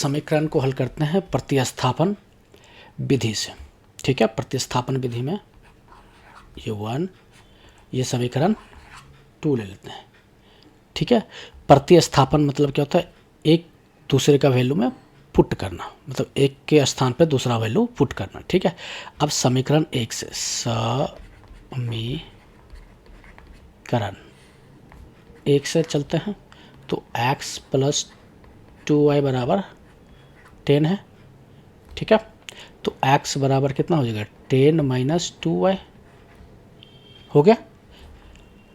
समीकरण को हल करते हैं प्रतिस्थापन विधि से। ठीक है, प्रतिस्थापन विधि में ये 1, ये समीकरण 2 ले लेते हैं। ठीक है, प्रतिस्थापन मतलब क्या होता है, एक दूसरे का वैल्यू में पुट करना, मतलब एक के स्थान पर दूसरा वैल्यू पुट करना। ठीक है, अब समीकरण 1 से समीकरण 1 से चलते हैं तो x प्लस 2y बराबर 10 है। ठीक है, तो x बराबर कितना हो जाएगा, 10 माइनस 2y हो गया।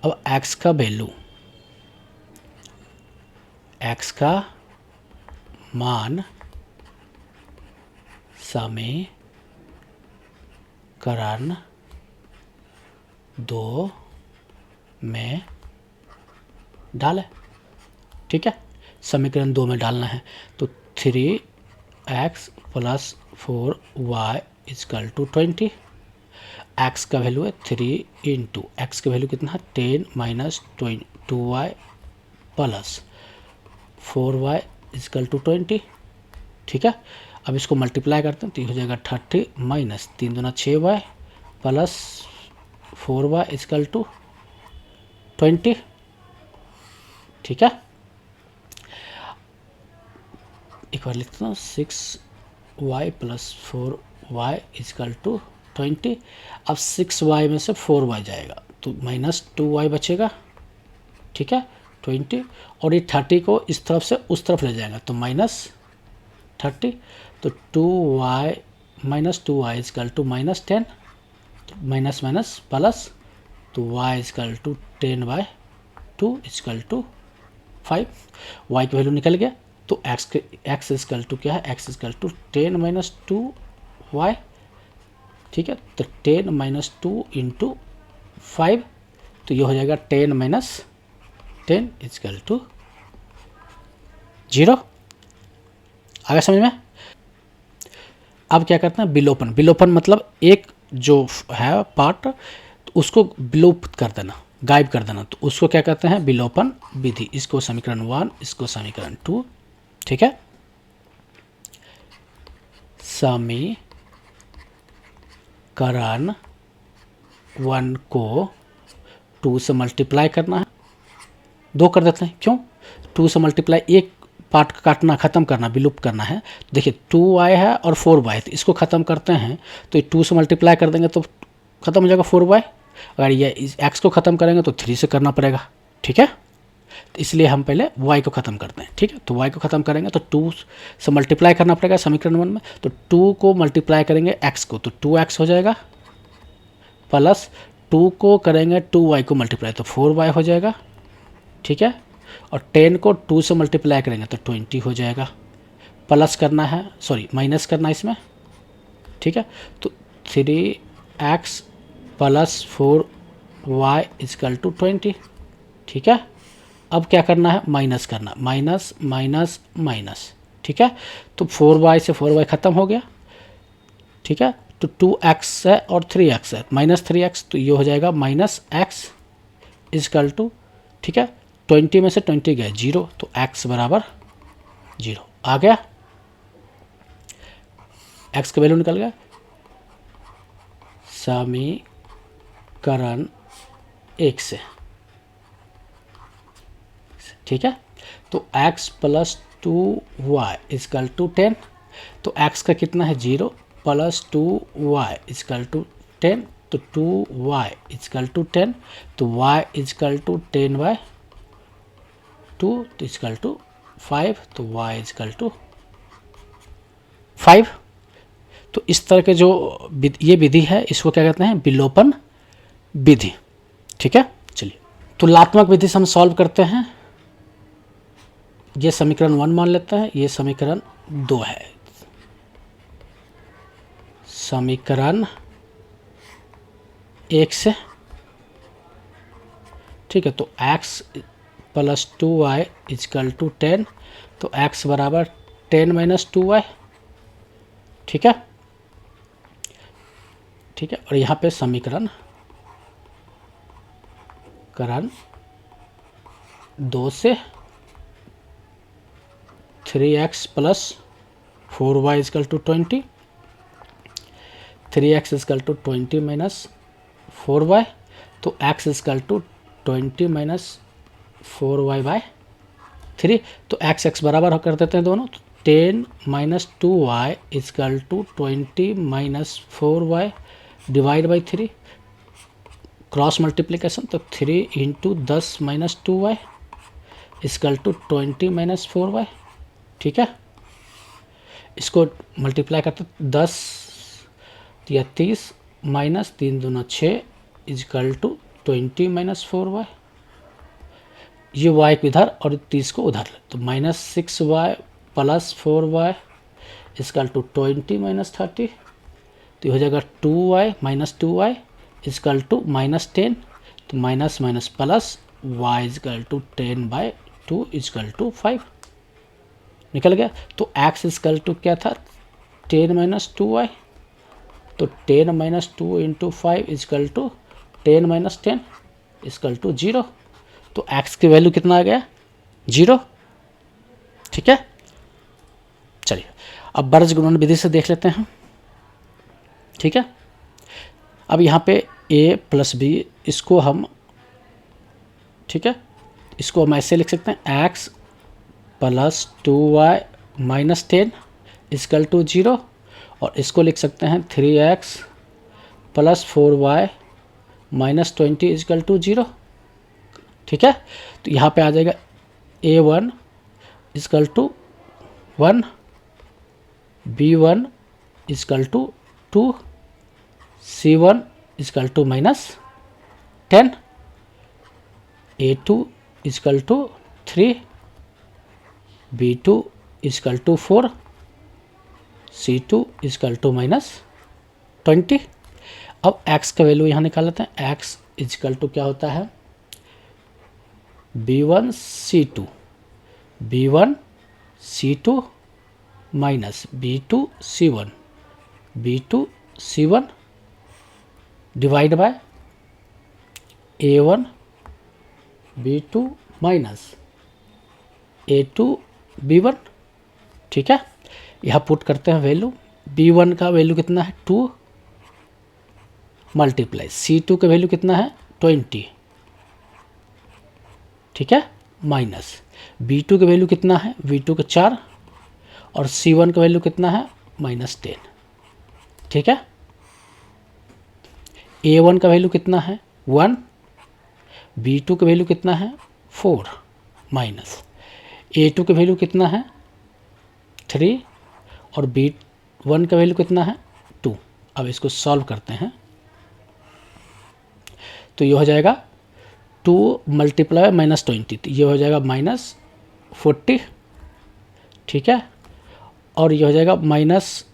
अब x का वैल्यू, x का मान समीकरण 2 में डालें। ठीक है, समीकरण 2 में डालना है तो 3x plus 4y equal to 20। x का वैल्यू है 3 इंटू एक्स का वैल्यू कितना है 10 minus 2y plus 4y equal to 20। ठीक है, अब इसको मल्टीप्लाई करते हैं तो ये हो जाएगा 30 माइनस 3 दूना 6y plus 4y equal to 20। ठीक है, एक बार लिखता हूँ 6y plus 4y equal to 20। अब 6y में से 4y जाएगा तो माइनस 2y बचेगा। ठीक है, 20, और ये 30 को इस तरफ से उस तरफ ले जाएगा तो माइनस 30, तो 2y minus 2y equal to minus 10, minus minus plus, तो y equal to 10/2 equal to 5। y की वैल्यू निकल गया तो x इजकल टू क्या है, x equal to 10 minus 2y। ठीक है, तो 10 माइनस 2 इंटू 5, तो ये हो जाएगा 10 माइनस 10 इजकल टू 0। आ गया समझ में। अब क्या करते हैं, विलोपन। विलोपन मतलब एक जो है पार्ट तो उसको विलोपित कर देना, गायब कर देना, तो उसको क्या कहते हैं, विलोपन विधि। इसको समीकरण 1, इसको समीकरण 2। ठीक है, समीकरण 1 को 2 से मल्टीप्लाई करना है, 2 कर देते हैं। क्यों, 2 से मल्टीप्लाई, एक पार्ट काटना, खत्म करना, विलुप्त करना है। देखिए 2y है और 4y, तो इसको ख़त्म करते हैं तो ये 2 से मल्टीप्लाई कर देंगे तो ख़त्म हो जाएगा 4y। अगर ये इस x को ख़त्म करेंगे तो 3 से करना पड़ेगा। ठीक है, तो इसलिए हम पहले y को ख़त्म करते हैं। ठीक है, तो y को ख़त्म करेंगे तो 2 से मल्टीप्लाई करना पड़ेगा समीकरण 1 में, तो 2 को मल्टीप्लाई करेंगे x को तो 2x हो जाएगा, प्लस 2 को करेंगे 2y को मल्टीप्लाई तो 4y हो जाएगा। ठीक है, और 10 को 2 से मल्टीप्लाई करेंगे तो 20 हो जाएगा, प्लस करना है, सॉरी माइनस करना है इसमें। ठीक है, तो 3x plus 4y equal to 20। ठीक है, अब क्या करना है, माइनस करना, माइनस माइनस माइनस। ठीक है, तो 4y से 4y ख़त्म हो गया। ठीक है, तो 2x है और 3x है, माइनस 3x, तो ये हो जाएगा माइनस x इजकल टू, ठीक है, 20 में से 20 गए 0, तो x बराबर 0 आ गया। x का वैल्यू निकल गया। समीकरण 1 से, ठीक है, तो x plus 2y equal to 10, तो x का कितना है 0, प्लस 2y इजकल टू 10, तो 2y इजकल टू 10, तो y इजकल टू 10/2, तो इजकल टू 5, तो y इजकल टू 5। तो इस तरह के जो ये विधि है इसको क्या कहते हैं, विलोपन विधि। ठीक है, चलिए तुलनात्मक विधि से हम सॉल्व करते हैं। ये समीकरण 1 मान लेते हैं, ये समीकरण 2 है। समीकरण 1 से, ठीक है, तो x plus 2y equal to 10, तो x बराबर 10 माइनस 2y। ठीक है, ठीक है, और यहाँ पे समीकरण 2 से 3x plus 4y equal to 20, 3x equal to 20 minus 4y, तो x equal to 20 minus 4y by 3, तो x बराबर कर देते हैं दोनों, तो 10 minus 2y equal to 20 minus 4y divide by 3, cross multiplication, तो 3 into 10 minus 2y equal to 20 minus 4y। ठीक है, इसको मल्टीप्लाई करते 10 या 30 माइनस 3 दूना 6 इजकल टू 20 माइनस 4y, ये y को इधर और 30 को उधर, तो minus 6y plus 4y equal to 20 minus 30, तो ये हो जाएगा 2y minus 2y equal to minus 10, तो minus minus plus y equal to 10 by 2 equal to 5 निकल गया। तो x इजकल टू क्या था 10 माइनस 2y, तो 10 minus 2 into 5 equal to 10 minus 10 equal to 0, तो x की वैल्यू कितना आ गया 0। ठीक है, चलिए अब बर्ज गुणन विधि से देख लेते हैं। ठीक है, अब यहाँ पे a प्लस बी, इसको हम, ठीक है, इसको हम ऐसे लिख सकते हैं x plus 2y minus 10 equal to 0, और इसको लिख सकते हैं 3x plus 4y minus 20 is equal to 0। ठीक है, तो यहाँ पे आ जाएगा a1 equal to 1, b1 equal to 2, c1 equal to minus 10, a2 equal to 3, b2 equal to 4, c2 equal to minus 20। अब x का वैल्यू यहाँ निकाल लेते हैं, x इजकल टू क्या होता है b1 c2, b1 c2 minus b2 c1, b2 c1 divide by a1 b2 minus a2 b1। ठीक है, यहाँ पुट करते हैं वैल्यू, b1 का वैल्यू कितना है 2 मल्टीप्लाई c2 का वैल्यू कितना है 20। ठीक है, माइनस b2 का वैल्यू कितना है v2 का 4, और c1 का वैल्यू कितना है माइनस 10। ठीक है, a1 का वैल्यू कितना है 1, b2 का वैल्यू कितना है 4 माइनस a2 का वैल्यू कितना है 3, और b1 का वैल्यू कितना है 2। अब इसको सॉल्व करते हैं, तो ये हो जाएगा 2 मल्टीप्लाई माइनस 20, तो ये हो जाएगा माइनस 40। ठीक है, और ये हो जाएगा माइनस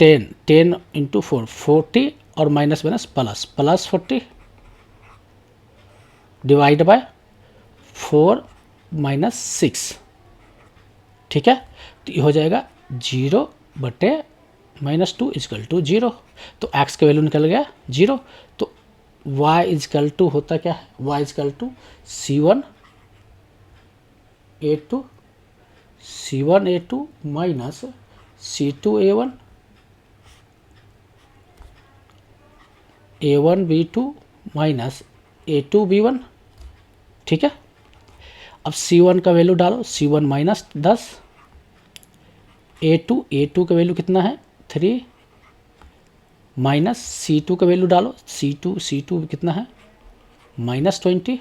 10, 10 इंटू 4 40, और minus minus plus plus 40 divide by 4 minus 6। ठीक है, तो ये हो जाएगा 0 बटे माइनस 2 इजकल टू 0, तो x का वैल्यू निकल गया 0। तो y इजकल टू होता क्या है, y equal to c1 a2 c1 a2 minus c2 a1 a1 b2 minus a2 b1। ठीक है, अब c1 का वैल्यू डालो, c1 माइनस 10, a2 का वैल्यू कितना है 3 माइनस c2 का वैल्यू डालो, c2 कितना है माइनस 20,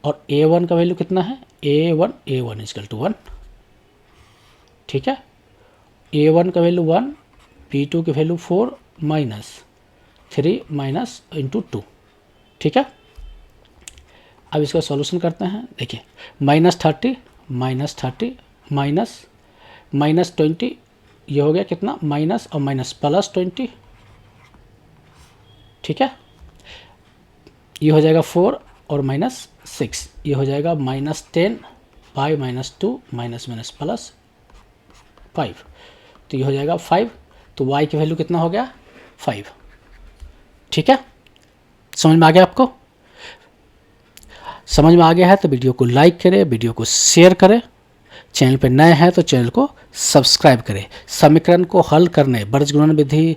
और a1 का वैल्यू कितना है a1 इजकल टू 1। ठीक है, a1 का वैल्यू 1, b2 की वैल्यू 4 माइनस 3 माइनस इंटू 2। ठीक है, अब इसका सॉल्यूशन करते हैं। देखिए माइनस 30 माइनस माइनस 20, ये हो गया कितना माइनस और माइनस प्लस 20। ठीक है, ये हो जाएगा 4 और माइनस 6, ये हो जाएगा minus 10 by minus 2 minus minus plus 5, तो ये हो जाएगा 5। तो y की वैल्यू कितना हो गया 5। ठीक है, समझ में आ गया आपको? समझ में आ गया है तो वीडियो को लाइक करें, वीडियो को शेयर करें, चैनल पर नए हैं तो चैनल को सब्सक्राइब करें। समीकरण को हल करने बीजगुणन विधि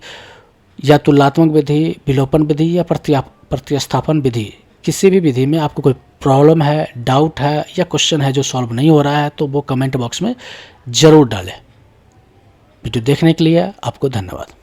या तुलनात्मक विधि, विलोपन विधि या प्रतिस्थापन विधि, किसी भी विधि में आपको कोई प्रॉब्लम है, डाउट है या क्वेश्चन है जो सॉल्व नहीं हो रहा है तो वो कमेंट बॉक्स में ज़रूर डालें। वीडियो देखने के लिए आपको धन्यवाद।